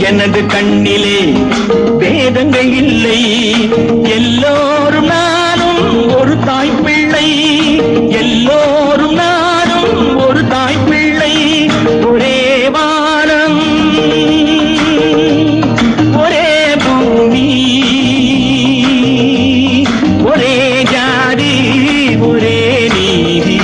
எனது கண்ணிலே வேதங்கள் இல்லை. எல்லோரும் நானும் ஒரு தாய் பிள்ளை, எல்லோரும் நானும் ஒரு தாய் பிள்ளை. ஒரே வானம் ஒரே பூமி, ஒரே ஜாதி ஒரே நீதி.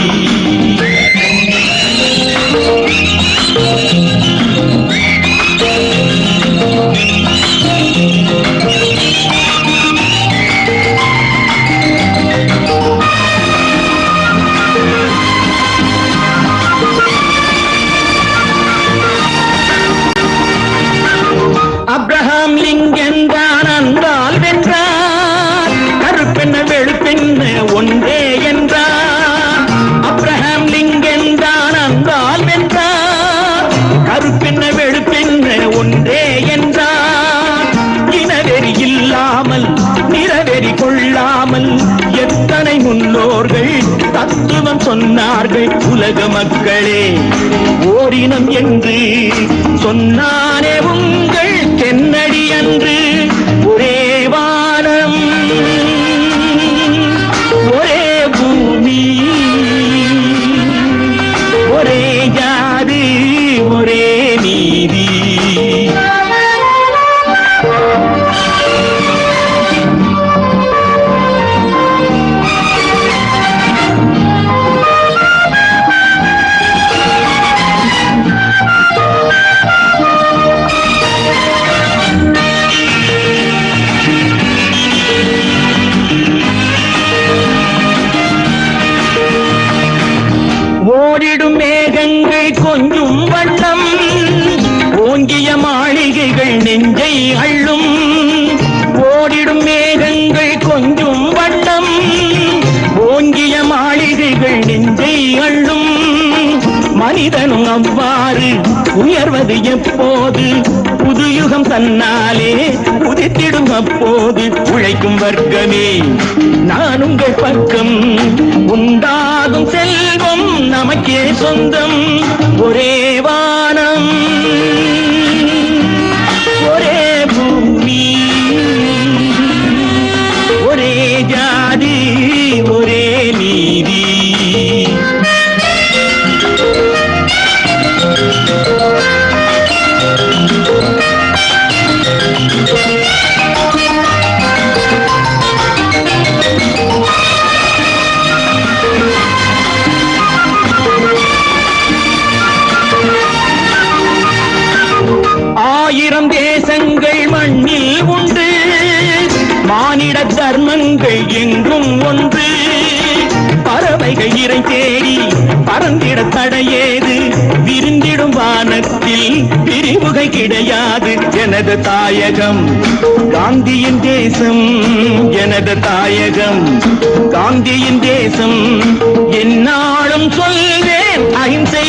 அப்ரஹாம் லிங்கன் தான் அன்பால் வென்றார், கருப்பென்ன வெளுப்பென்ன ஒன்றே என்றார். அப்ரஹாம் லிங்கன் தான் அன்பால் வென்றார், கருப்பென்ன வெளுப்பென்ன ஒன்றே என்றார். இனவெறி இல்லாமல் நிறவெறி கொள்ளாமல் எத்தனை முன்னோர்கள் தத்துவம் சொன்னார்கள். உலக மக்களே ஓரினம் என்று சொன்னானே உங்கள் தென்னடி அன்று. ஒரே வானம் ஒரே பூமி, ஒரே ஜாதி ஒரே நீதி. ஓடிடும் மேகங்கள் கொஞ்சும் வண்ணம், ஓங்கிய மாளிகைகள் நெஞ்சை அள்ளும். ஓடிடும் மேகங்கள் கொஞ்சும் வண்ணம், ஓங்கிய மாளிகைகள் நெஞ்சை அள்ளும். மனிதனும் அவ்வாறு உயர்வது எப்போது? புதுயுகம் தன்னாலே உதித்திடும் அப்போது. உழைக்கும் வர்க்கமே நான் உங்கள் பக்கம், உண்டாகும் செல்வம் நமக்கே சொந்தம். ஒரே வானம் ஒரே பூமி, ஒரே ஜாதி ஒரே நீதி. ஆயிரம் தேசங்கள் மண்ணில் உண்டு, மானிட தர்மங்கள் எங்கும் ஒன்று. பறவைகள் இறை தேடி பறந்திட தடையேது, விரிந்திடும் வானத்தில் பிரிவுகை கிடையாது. எனது தாயகம் காந்தியின் தேசம், எனது தாயகம் காந்தியின் தேசம். என்னாலும் சொல்வேன் அகிம்சை